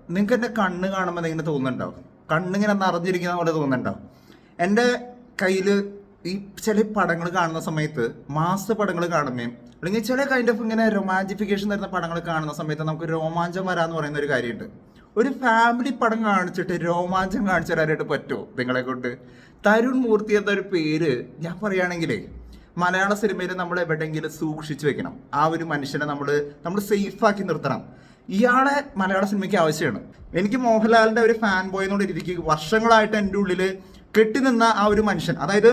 നിങ്ങൾക്ക് എൻ്റെ കണ്ണ് കാണുമ്പോൾ ഇങ്ങനെ തോന്നുന്നുണ്ടാവും, കണ്ണിങ്ങനെ നിറഞ്ഞിരിക്കുന്ന പോലെ തോന്നുന്നുണ്ടാവും. എൻ്റെ കയ്യിൽ ഈ ചില പടങ്ങൾ കാണുന്ന സമയത്ത്, മാസ പടങ്ങൾ കാണുമ്പോൾ അല്ലെങ്കിൽ ചില കൈൻഡ് ഓഫ് ഇങ്ങനെ റൊമാൻറ്റിഫിക്കേഷൻ തരുന്ന പടങ്ങൾ കാണുന്ന സമയത്ത് നമുക്ക് രോമാഞ്ചം വരാന്ന് പറയുന്ന ഒരു കാര്യമുണ്ട്. ഒരു ഫാമിലി പടം കാണിച്ചിട്ട് രോമാഞ്ചം കാണിച്ചു തരാനായിട്ട് പറ്റുമോ നിങ്ങളെ കൊണ്ട്? തരുൺ മൂർത്തി എന്നൊരു പേര് ഞാൻ പറയുകയാണെങ്കിലേ, മലയാള സിനിമയിൽ നമ്മൾ എവിടെയെങ്കിലും സൂക്ഷിച്ചു വെക്കണം. ആ ഒരു മനുഷ്യനെ നമ്മൾ സേഫാക്കി നിർത്തണം. ഇയാളെ മലയാള സിനിമയ്ക്ക് ആവശ്യമാണ്. എനിക്ക് മോഹൻലാലിന്റെ ഒരു ഫാൻ ബോയ് എന്നുള്ള രീതിക്ക് വർഷങ്ങളായിട്ട് എൻ്റെ ഉള്ളിൽ കെട്ടിനിന്ന ആ ഒരു മനുഷ്യൻ, അതായത്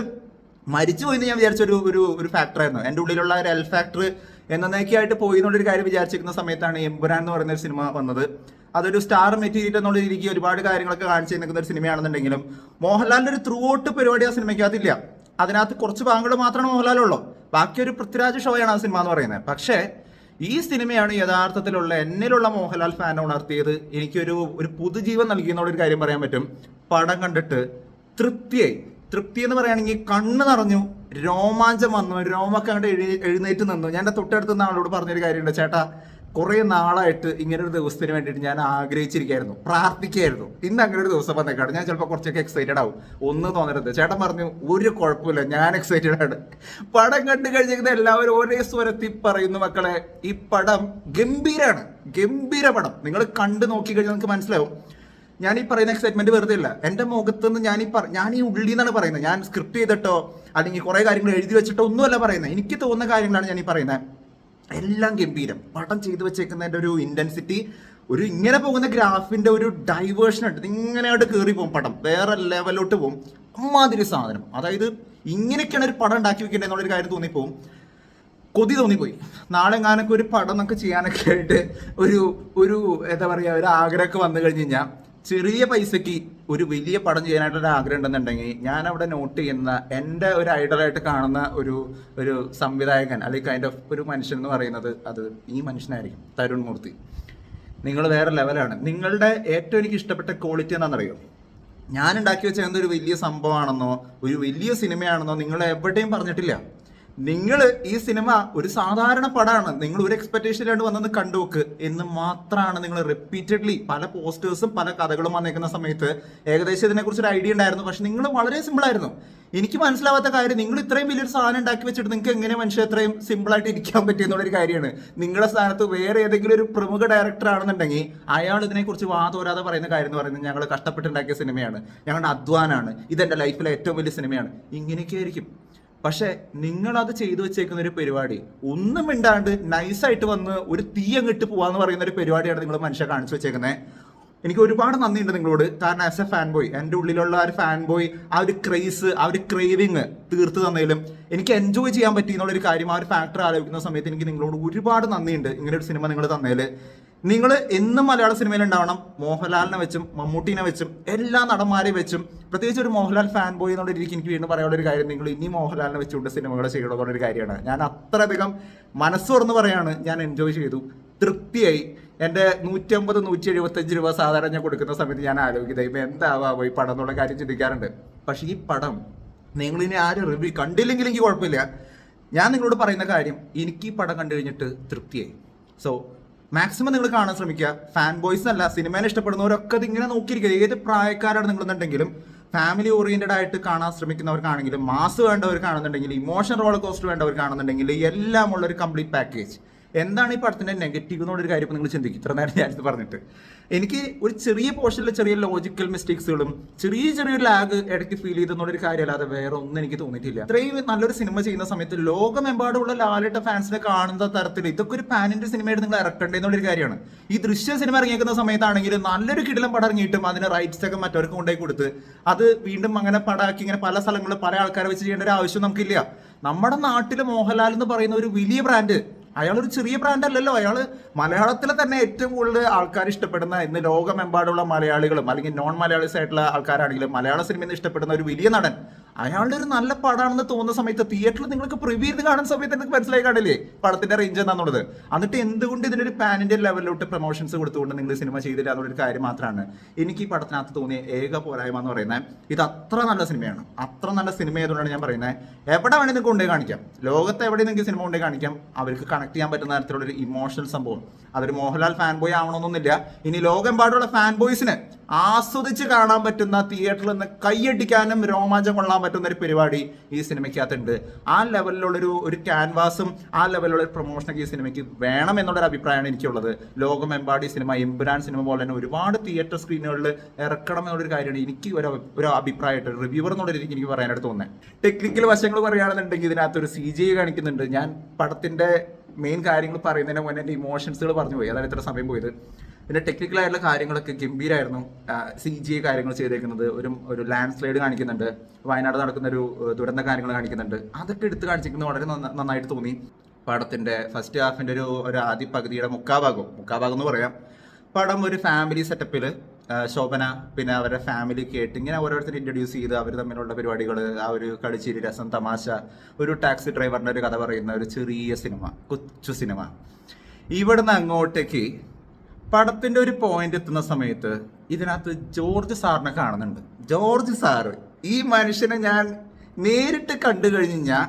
മരിച്ചു പോയിന്ന് ഞാൻ വിചാരിച്ച ഒരു ഫാക്ടറായിരുന്നു. എൻ്റെ ഉള്ളിലുള്ള ഒരു എൽ ഫാക്ടർ എന്നേക്കായിട്ട് പോയി എന്നുള്ളൊരു കാര്യം വിചാരിച്ചിരിക്കുന്ന സമയത്താണ് എമ്പുരാൻ എന്ന് പറയുന്ന ഒരു സിനിമ വന്നത്. അതൊരു സ്റ്റാർ മെറ്റീരിയൽ എന്നുള്ള രീതിക്ക് ഒരുപാട് കാര്യങ്ങളൊക്കെ കാണിച്ചു നിൽക്കുന്ന ഒരു സിനിമയാണെന്നുണ്ടെങ്കിലും മോഹൻലാലിന്റെ ഒരു ത്രൂ ഔട്ട് പരിപാടി ആ സിനിമയ്ക്കകത്തില്ല. അതിനകത്ത് കുറച്ച് ഭാഗങ്ങൾ മാത്രമാണ് മോഹൻലാലുള്ളൂ. ബാക്കി ഒരു പൃഥ്വിരാജ് ഷോയാണ് ആ സിനിമ എന്ന് പറയുന്നത്. പക്ഷേ ഈ സിനിമയാണ് യഥാർത്ഥത്തിലുള്ള എന്നിലുള്ള മോഹൻലാൽ ഫാൻ ഉണർത്തിയത്. എനിക്കൊരു പുതുജീവൻ നൽകിയെന്നുള്ളൊരു കാര്യം പറയാൻ പറ്റും. പടം കണ്ടിട്ട് തൃപ്തി എന്ന് പറയുകയാണെങ്കിൽ കണ്ണ് നിറഞ്ഞു, രോമാഞ്ചം വന്നു, രോമൊക്കെ അങ്ങോട്ട് എഴുന്നേറ്റ് നിന്നു. ഞാൻ എൻ്റെ തൊട്ടടുത്ത് നിന്ന് ആളോട് പറഞ്ഞൊരു കാര്യമുണ്ട്, ചേട്ടാ കുറേ നാളായിട്ട് ഇങ്ങനൊരു ദിവസത്തിന് വേണ്ടിയിട്ട് ഞാൻ ആഗ്രഹിച്ചിരിക്കുകയായിരുന്നു, പ്രാർത്ഥിക്കുകയായിരുന്നു. ഇന്ന് അങ്ങനെ ഒരു ദിവസം വന്നേക്കാണ്. ഞാൻ ചിലപ്പോൾ കുറച്ചൊക്കെ എക്സൈറ്റഡ് ആവും, ഒന്നും തോന്നരുത്. ചേട്ടൻ പറഞ്ഞു ഒരു കുഴപ്പമില്ല, ഞാൻ എക്സൈറ്റഡ് ആണ്. പടം കണ്ടു കഴിഞ്ഞിരിക്കുന്ന എല്ലാവരും ഒരേ സ്വരത്തിൽ പറയുന്നു, മക്കളെ ഈ പടം ഗംഭീരമാണ്, ഗംഭീര പടം. നിങ്ങൾ കണ്ടു നോക്കി കഴിഞ്ഞാൽ നിങ്ങൾക്ക് മനസ്സിലാവും. ഞാൻ ഈ പറയുന്ന എക്സൈറ്റ്മെന്റ് വെറുതെ ഇല്ല. എൻ്റെ മുഖത്ത് നിന്ന് ഞാൻ ഈ ഉള്ളിൽ നിന്നാണ് പറയുന്നത്. ഞാൻ സ്ക്രിപ്റ്റ് ചെയ്തിട്ടോ അല്ലെങ്കിൽ കുറേ കാര്യങ്ങൾ എഴുതി വെച്ചിട്ടോ ഒന്നുമല്ല പറയുന്നത്. എനിക്ക് തോന്നുന്ന കാര്യങ്ങളാണ് ഞാൻ ഈ പറയുന്നത്. എല്ലാം ഗംഭീരം. പടം ചെയ്തു വെച്ചേക്കുന്നതിൻ്റെ ഒരു ഇന്റൻസിറ്റി, ഇങ്ങനെ പോകുന്ന ഗ്രാഫിന്റെ ഒരു ഡൈവേർഷൻ ഉണ്ട്. ഇങ്ങനെയായിട്ട് കയറി പോകും പടം, വേറെ ലെവലോട്ട് പോകും. അമ്മാതിരി സാധനം. അതായത് ഇങ്ങനെയൊക്കെയാണ് ഒരു പടം ഉണ്ടാക്കി വെക്കേണ്ടത് എന്നുള്ളൊരു കാര്യം തോന്നിപ്പോവും. കൊതി തോന്നിപ്പോയി. നാളെ എങ്ങാനൊക്കെ ഒരു പടം നമുക്ക് ചെയ്യാനൊക്കെ ആയിട്ട് ഒരു എന്താ പറയുക, ഒരു ആഗ്രഹമൊക്കെ വന്നു കഴിഞ്ഞ് കഴിഞ്ഞാൽ ചെറിയ പൈസക്ക് ഒരു വലിയ പടം ചെയ്യാനായിട്ടൊരു ആഗ്രഹം ഉണ്ടെന്നുണ്ടെങ്കിൽ ഞാൻ അവിടെ നോട്ട് ചെയ്യുന്ന എൻ്റെ ഒരു ഐഡലായിട്ട് കാണുന്ന ഒരു സംവിധായകൻ അല്ലെങ്കിൽ കൈൻഡ് ഓഫ് ഒരു മനുഷ്യൻ എന്ന് പറയുന്നത് അത് ഈ മനുഷ്യനായിരിക്കും, തരുൺ മൂർത്തി. നിങ്ങൾ വേറെ ലെവലാണ്. നിങ്ങളുടെ ഏറ്റവും എനിക്ക് ഇഷ്ടപ്പെട്ട ക്വാളിറ്റി എന്താണെന്നറിയോ? ഞാൻ ഉണ്ടാക്കി വെച്ച എന്തൊരു വലിയ സംഭവമാണെന്നോ ഒരു വലിയ സിനിമയാണെന്നോ നിങ്ങൾ എവിടെയും പറഞ്ഞിട്ടില്ല. നിങ്ങൾ ഈ സിനിമ ഒരു സാധാരണ പടമാണ്, നിങ്ങൾ ഒരു എക്സ്പെക്ടേഷനിലാണ്ട് വന്നത് കണ്ടുനോക്ക് എന്ന് മാത്രമാണ് നിങ്ങൾ റിപ്പീറ്റഡ്ലി പല പോസ്റ്റേഴ്സും പല കഥകളും വന്നേക്കുന്ന സമയത്ത് ഏകദേശം ഇതിനെക്കുറിച്ച് ഒരു ഐഡിയ ഉണ്ടായിരുന്നു. പക്ഷെ നിങ്ങൾ വളരെ സിമ്പിൾ ആയിരുന്നു. എനിക്ക് മനസ്സിലാവാത്ത കാര്യം, നിങ്ങൾ ഇത്രയും വലിയൊരു സാധനം ഉണ്ടാക്കി വെച്ചിട്ട് നിങ്ങൾക്ക് എങ്ങനെ മനുഷ്യൻ ഇത്രയും സിമ്പിളായിട്ട് ഇരിക്കാൻ പറ്റിയെന്നുള്ളൊരു കാര്യമാണ്. നിങ്ങളുടെ സ്ഥാനത്ത് വേറെ ഏതെങ്കിലും ഒരു പ്രമുഖ ഡയറക്ടർ ആണെന്നുണ്ടെങ്കിൽ അയാൾ ഇതിനെക്കുറിച്ച് വാതോരാതെ പറയുന്ന കാര്യം എന്ന് പറയുന്നത് ഞങ്ങൾ കഷ്ടപ്പെട്ടുണ്ടാക്കിയ സിനിമയാണ്, ഞങ്ങളുടെ അധ്വാനാണ്, ഇതെൻ്റെ ലൈഫിലെ ഏറ്റവും വലിയ സിനിമയാണ്, ഇങ്ങനെയൊക്കെ ആയിരിക്കും. പക്ഷെ നിങ്ങളത് ചെയ്തു വെച്ചേക്കുന്ന ഒരു പരിപാടി, ഒന്നും മിണ്ടാണ്ട് നൈസായിട്ട് വന്ന് ഒരു തീ അങ്ങിട്ട് പോവാന്ന് പറയുന്ന ഒരു പരിപാടിയാണ് നിങ്ങൾ മനുഷ്യ കാണിച്ചു വെച്ചേക്കുന്നത്. എനിക്ക് ഒരുപാട് നന്ദിയുണ്ട് നിങ്ങളോട്. കാരണം ആസ് എ ഫാൻ ബോയ്, എൻ്റെ ഉള്ളിലുള്ള ആ ഒരു ഫാൻ ബോയ്, ആ ഒരു ക്രേസ്, ആ ഒരു ക്രേവിങ് തീർത്ത് തന്നതിലും എനിക്ക് എൻജോയ് ചെയ്യാൻ പറ്റി എന്നുള്ളൊരു കാര്യം, ആ ഒരു ഫാക്ടർ ആലോചിക്കുന്ന സമയത്ത് എനിക്ക് നിങ്ങളോട് ഒരുപാട് നന്ദിയുണ്ട്. ഇങ്ങനെ ഒരു സിനിമ നിങ്ങൾ തന്നതിൽ. നിങ്ങൾ എന്നും മലയാള സിനിമയിൽ ഉണ്ടാവണം. മോഹൻലാലിനെ വെച്ചും മമ്മൂട്ടിനെ വെച്ചും എല്ലാ നടന്മാരെ വെച്ചും, പ്രത്യേകിച്ച് ഒരു മോഹൻലാൽ ഫാൻ ബോയ് എന്നുള്ള രീതിക്ക് എനിക്ക് വീണ്ടും പറയാനുള്ള ഒരു കാര്യം, നിങ്ങൾ ഇനി മോഹൻലാലിനെ വെച്ചുകൊണ്ട് സിനിമകൾ ചെയ്യണമെന്നുള്ളൊരു കാര്യമാണ്. ഞാൻ അത്രയധികം മനസ്സ് തുറന്ന് പറയാണ്, ഞാൻ എൻജോയ് ചെയ്തു, തൃപ്തിയായി. എൻ്റെ 150-175 രൂപ സാധാരണ ഞാൻ കൊടുക്കുന്ന സമയത്ത് ഞാൻ ആലോചിക്കുന്നത് ഇപ്പം എന്താവാ ഈ പടം എന്നുള്ള കാര്യം ചിന്തിക്കാറുണ്ട്. പക്ഷേ ഈ പടം നിങ്ങളിനി ആരും റിവ്യൂ കണ്ടില്ലെങ്കിൽ എനിക്ക് കുഴപ്പമില്ല. ഞാൻ നിങ്ങളോട് പറയുന്ന കാര്യം, എനിക്ക് ഈ പടം കണ്ടു കഴിഞ്ഞിട്ട് തൃപ്തിയായി. സോ മാക്സിമം നിങ്ങൾ കാണാൻ ശ്രമിക്കുക. ഫാൻ ബോയ്സ് അല്ല, സിനിമേനെ ഇഷ്ടപ്പെടുന്നവരൊക്കെ ഇതിങ്ങനെ നോക്കിയിരിക്കുക. ഏത് പ്രായക്കാരാണ് നിങ്ങളെന്നുണ്ടെങ്കിലും, ഫാമിലി ഓറിയന്റഡ് ആയിട്ട് കാണാൻ ശ്രമിക്കുന്നവർക്കാണെങ്കിലും, മാസ് വേണ്ടവർക്കാണെന്നുണ്ടെങ്കിൽ, ഇമോഷൻ റോളർ കോസ്റ്റർ വേണ്ടവർക്കാണെന്നുണ്ടെങ്കിൽ, എല്ലാം ഉള്ള ഒരു കംപ്ലീറ്റ് പാക്കേജ്. എന്താണ് ഈ പടത്തിന്റെ നെഗറ്റീവ് എന്നുള്ളൊരു കാര്യം നിങ്ങൾ ചിന്തിക്കും. ഇത്ര നേരം ഞാനിത് പറഞ്ഞിട്ട് എനിക്ക് ഒരു ചെറിയ പോർഷനിൽ ചെറിയ ലോജിക്കൽ മിസ്റ്റേക്സുകളും ചെറിയൊരു ലാഗ് ഇടയ്ക്ക് ഫീൽ ചെയ്തെന്നുള്ളൊരു കാര്യമല്ലാതെ വേറെ ഒന്നും എനിക്ക് തോന്നിയിട്ടില്ല. ഇത്രയും നല്ലൊരു സിനിമ ചെയ്യുന്ന സമയത്ത് ലോകമെമ്പാടുള്ള ലാലേട്ട ഫാൻസിനെ കാണുന്ന തരത്തിൽ ഇതൊക്കെ ഒരു പാൻ ഇന്ത്യ സിനിമയായിട്ട് നിങ്ങൾ ഇറക്കണ്ടേ എന്നുള്ളൊരു കാര്യമാണ്. ഈ ദൃശ്യ സിനിമ ഇറങ്ങിയിരിക്കുന്ന സമയത്താണെങ്കിൽ നല്ലൊരു കിടിലം പടം ഇറങ്ങിയിട്ടും അതിന് റൈറ്റ്സ് ഒക്കെ മറ്റവർക്ക് കൊണ്ടുപോയി കൊടുത്ത് അത് വീണ്ടും അങ്ങനെ പടാക്കി ഇങ്ങനെ പല സ്ഥലങ്ങളിൽ പല ആൾക്കാരെ വെച്ച് ചെയ്യേണ്ട ഒരു ആവശ്യം നമുക്കില്ല. നമ്മുടെ നാട്ടിൽ മോഹൻലാൽ എന്ന് പറയുന്ന ഒരു വലിയ ബ്രാൻഡ്, അയാളൊരു ചെറിയ ബ്രാൻഡ് അല്ലല്ലോ. അയാൾ മലയാളത്തിലെ തന്നെ ഏറ്റവും കൂടുതൽ ആൾക്കാർ ഇഷ്ടപ്പെടുന്ന, ഇന്ന് ലോകമെമ്പാടുള്ള മലയാളികളും അല്ലെങ്കിൽ നോൺ മലയാളീസ് ആയിട്ടുള്ള ആൾക്കാരാണെങ്കിലും മലയാള സിനിമയിൽ നിന്ന് ഇഷ്ടപ്പെടുന്ന ഒരു വലിയ നടൻ. അയാളുടെ ഒരു നല്ല പടമാണെന്ന് തോന്നുന്ന സമയത്ത് തിയേറ്ററിൽ നിങ്ങൾക്ക് പ്രിവ്യൂ ചെയ്ത് കാണുന്ന സമയത്ത് നിങ്ങൾക്ക് മനസ്സിലായി കാണില്ലേ പടത്തിന്റെ റേഞ്ച് എന്താണെന്നുള്ളത്. എന്നിട്ട് എന്തുകൊണ്ട് ഇതിനൊരു പാൻ ഇന്ത്യൻ ലെവലിലോട്ട് പ്രൊമോഷൻസ് കൊടുത്തുകൊണ്ട് നിങ്ങൾ സിനിമ ചെയ്തില്ല എന്നുള്ളൊരു കാര്യം മാത്രമാണ് എനിക്ക് ഈ പടത്തിനകത്ത് തോന്നിയ ഏക പോരായ്മ എന്ന് പറയുന്നത്. ഇത് അത്ര നല്ല സിനിമയാണ്, അത്ര നല്ല സിനിമ ആയതുകൊണ്ടാണ് ഞാൻ പറയുന്നത് എവിടെ വേണമെങ്കിൽ നിങ്ങൾക്ക് കൊണ്ടേ കാണിക്കാം, ലോകത്ത് എവിടെ നിങ്ങൾക്ക് സിനിമ കൊണ്ടേ കാണിക്കാം. അവർക്ക് കണക്ട് ചെയ്യാൻ പറ്റുന്ന തരത്തിലുള്ളൊരു ഇമോഷണൽ സംഭവം. അതൊരു മോഹൻലാൽ ഫാൻ ബോയ് ആവണമെന്നൊന്നുമില്ല. ഇനി ലോകമെമ്പാടുള്ള ഫാൻ ബോയ്സിന് ആസ്വദിച്ച് കാണാൻ പറ്റുന്ന, തിയേറ്ററിൽ നിന്ന് കൈയടിക്കാനും രോമാഞ്ചം കൊള്ളാൻ പറ്റുന്ന ഒരു പരിപാടി ഈ സിനിമയ്ക്കകത്തുണ്ട്. ആ ലെവലിലുള്ളൊരു ക്യാൻവാസും ആ ലെവലിലുള്ള പ്രൊമോഷനൊക്കെ ഈ സിനിമയ്ക്ക് വേണം എന്നുള്ളൊരു അഭിപ്രായമാണ് എനിക്കുള്ളത്. ലോകമെമ്പാടി സിനിമ, എമ്പുരാൻ സിനിമ പോലെ തന്നെ ഒരുപാട് തിയേറ്റർ സ്ക്രീനുകളിൽ ഇറക്കണം എന്നുള്ളൊരു കാര്യമാണ് എനിക്ക് ഒരു അഭിപ്രായമായിട്ട് റിവ്യൂവർ എന്നുള്ള രീതിക്ക് എനിക്ക് പറയാനായിട്ട് തോന്നുന്നത്. ടെക്നിക്കൽ വശങ്ങൾ പറയുകയാണെന്നുണ്ടെങ്കിൽ ഇതിനകത്തൊരു CGI കാണിക്കുന്നുണ്ട്. ഞാൻ പടത്തിന്റെ മെയിൻ കാര്യങ്ങൾ പറയുന്നതിന് മുന്നേ എൻ്റെ ഇമോഷൻസുകൾ പറഞ്ഞു പോയി, അതാണ് ഇത്ര സമയം പോയത്. പിന്നെ ടെക്നിക്കലായിട്ടുള്ള കാര്യങ്ങളൊക്കെ ഗംഭീരമായിരുന്നു. CGI കാര്യങ്ങൾ ചെയ്തേക്കുന്നത്, ഒരു ലാൻഡ് സ്ലൈഡ് കാണിക്കുന്നുണ്ട്, വയനാട് നടക്കുന്ന ഒരു ദുരന്ത കാര്യങ്ങൾ കാണിക്കുന്നുണ്ട്. അതൊക്കെ എടുത്ത് കാണിച്ചിരിക്കുന്നത് വളരെ നന്നായിട്ട് തോന്നി. പടത്തിന്റെ ഫസ്റ്റ് ഹാഫിന്റെ ഒരു ആദ്യ പകുതിയുടെ മുക്കാഭാഗം എന്ന് പറയാം. പടം ഒരു ഫാമിലി സെറ്റപ്പിൽ ശോഭന പിന്നെ അവരുടെ ഫാമിലി കേട്ട് ഇങ്ങനെ ഓരോരുത്തർ ഇൻട്രൊഡ്യൂസ് ചെയ്ത് അവർ തമ്മിലുള്ള പരിപാടികൾ, ആ ഒരു കളിച്ചിരി, രസം, തമാശ, ഒരു ടാക്സി ഡ്രൈവറിന്റെ ഒരു കഥ പറയുന്ന ഒരു ചെറിയ സിനിമ, കൊച്ചു സിനിമ. ഇവിടുന്ന് അങ്ങോട്ടേക്ക് പടത്തിന്റെ ഒരു പോയിന്റ് എത്തുന്ന സമയത്ത് ഇതിനകത്ത് ജോർജ് സാറിനെ കാണുന്നുണ്ട്. ജോർജ് സാറ്, ഈ മനുഷ്യനെ ഞാൻ നേരിട്ട് കണ്ടു കഴിഞ്ഞാൽ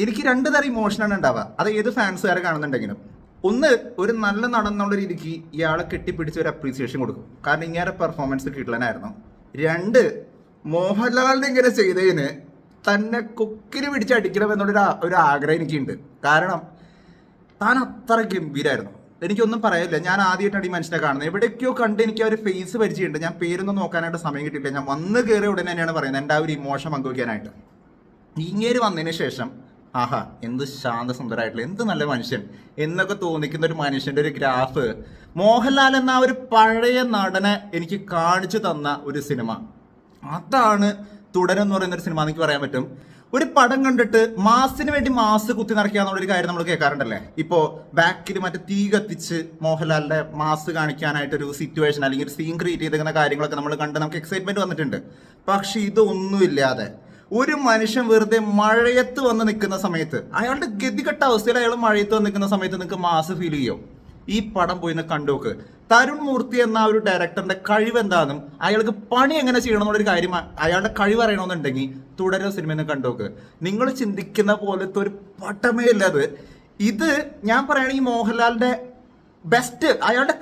എനിക്ക് രണ്ട് തരം ഇമോഷനാണ് ഉണ്ടാവുക. അത് ഏത് ഫാൻസുകാരെ കാണുന്നുണ്ടെങ്കിലും. ഒന്ന്, ഒരു നല്ല നടൻ എന്നുള്ള രീതിക്ക് ഇയാളെ കെട്ടിപ്പിടിച്ച് ഒരു അപ്രീസിയേഷൻ കൊടുക്കും, കാരണം ഇങ്ങനെ പെർഫോമൻസ് കിട്ടലായിരുന്നു. രണ്ട്, മോഹൻലാലിനെ ഇങ്ങനെ ചെയ്തതിന് തന്നെ കൊക്കിന് പിടിച്ച് അടിക്കണം ഒരു ആഗ്രഹം എനിക്കുണ്ട്. കാരണം താൻ അത്ര ഗംഭീരമായിരുന്നു. എനിക്കൊന്നും പറയാനില്ല. ഞാൻ ആദ്യമായിട്ടാണ് ഈ മനുഷ്യനെ കാണുന്നത്. എവിടേക്കോ കണ്ട് എനിക്ക് ആ ഒരു ഫേസ് പരിചയമുണ്ട്. ഞാൻ പേരൊന്നും നോക്കാനായിട്ട് സമയം കിട്ടിയില്ല. ഞാൻ വന്ന് കയറിയ ഉടനെ തന്നെയാണ് പറയുന്നത് എൻ്റെ ആ ഒരു ഇമോഷൻ പങ്കുവയ്ക്കാനായിട്ട്. ഇങ്ങേര് വന്നതിന് ശേഷം ആഹാ, എന്ത് ശാന്തസുന്ദരമായിട്ടുള്ള, എന്ത് നല്ല മനുഷ്യൻ എന്നൊക്കെ തോന്നിക്കുന്ന ഒരു മനുഷ്യന്റെ ഒരു ഗ്രാഫ് മോഹൻലാൽ എന്ന ഒരു പഴയ നടനെ എനിക്ക് കാണിച്ചു തന്ന ഒരു സിനിമ. അതാണ് തുടരെന്ന് പറയുന്ന ഒരു സിനിമ എന്ന് എനിക്ക് പറയാൻ പറ്റും. ഒരു പടം കണ്ടിട്ട് മാസിന് വേണ്ടി മാസ് കുത്തി നിറയ്ക്കുക എന്നുള്ളൊരു കാര്യം നമ്മൾ കേൾക്കാറുണ്ടല്ലേ. ഇപ്പോ ബാക്കിൽ മറ്റേ തീ കത്തിച്ച് മോഹൻലാലിന്റെ മാസ് കാണിക്കാനായിട്ടൊരു സിറ്റുവേഷൻ അല്ലെങ്കിൽ ഒരു സീൻ ക്രിയേറ്റ് ചെയ്തിരിക്കുന്ന കാര്യങ്ങളൊക്കെ നമ്മൾ കണ്ട് നമുക്ക് എക്സൈറ്റ്മെന്റ് വന്നിട്ടുണ്ട്. പക്ഷെ ഇതൊന്നുമില്ലാതെ ഒരു മനുഷ്യൻ വെറുതെ മഴയത്ത് വന്ന് നിൽക്കുന്ന സമയത്ത്, അയാളുടെ ഗതികെട്ട അവസ്ഥയിൽ അയാൾ മഴയത്ത് വന്ന് നിൽക്കുന്ന സമയത്ത് നിങ്ങൾക്ക് മാസ് ഫീൽ ചെയ്യോ? ഈ പടം പോയി കണ്ടോക്ക്. തരുൺ മൂർത്തി എന്ന ഒരു ഡയറക്ടറിന്റെ കഴിവ് എന്താണെന്നും അയാൾക്ക് പണി എങ്ങനെ ചെയ്യണം എന്നുള്ളൊരു കാര്യം അയാളുടെ കഴിവ് അറിയണമെന്നുണ്ടെങ്കിൽ തുടരെ സിനിമ കണ്ടോക്ക്. നിങ്ങൾ ചിന്തിക്കുന്ന പോലത്തെ ഒരു പട്ടമേ ഇല്ലത്. ഇത് ഞാൻ പറയുകയാണെങ്കിൽ മോഹൻലാലിന്റെ ബെസ്റ്റ്, അയാളുടെ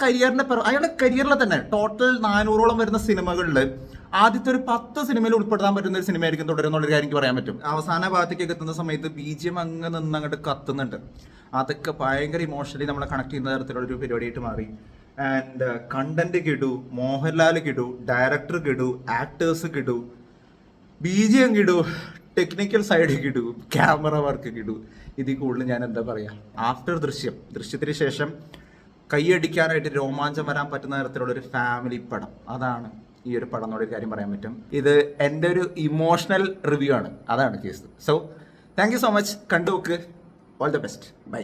കരിയറിലെ തന്നെ ടോട്ടൽ 400ഓളം വരുന്ന സിനിമകളിൽ ആദ്യത്തെ ഒരു 10 സിനിമയിൽ ഉൾപ്പെടുത്താൻ പറ്റുന്ന ഒരു സിനിമയായിരിക്കും തുടരുന്നുള്ളൊരു കാര്യം എനിക്ക് പറയാൻ പറ്റും. അവസാന ഭാഗത്തേക്ക് എത്തുന്ന സമയത്ത് BGM അങ്ങോട്ട് കത്തുന്നുണ്ട്. അതൊക്കെ ഭയങ്കര ഇമോഷണലി നമ്മളെ കണക്ട് ചെയ്യുന്ന തരത്തിലുള്ളൊരു പരിപാടിയായിട്ട് മാറി. ആൻഡ് കണ്ടന്റ് കിടു, മോഹൻലാൽ കിടു, ഡയറക്ടർ കിടു, ആക്ടേഴ്സ് കിടു, BGM കിടു, ടെക്നിക്കൽ സൈഡ് കിടു, ക്യാമറ വർക്ക് കിടു. ഇതിൽ കൂടുതൽ ഞാൻ എന്താ പറയുക. ആഫ്റ്റർ ദൃശ്യത്തിന് ശേഷം കൈയടിക്കാനായിട്ട് രോമാഞ്ചം വരാൻ പറ്റുന്ന തരത്തിലുള്ള ഒരു ഫാമിലി പടം, അതാണ് ഈ ഒരു പടം എന്നൊരു കാര്യം പറയാൻ പറ്റും. ഇത് എൻ്റെ ഒരു ഇമോഷണൽ റിവ്യൂ ആണ്, അതാണ് case. So thank you so much. കണ്ടു നോക്ക്. All the best. ബൈ.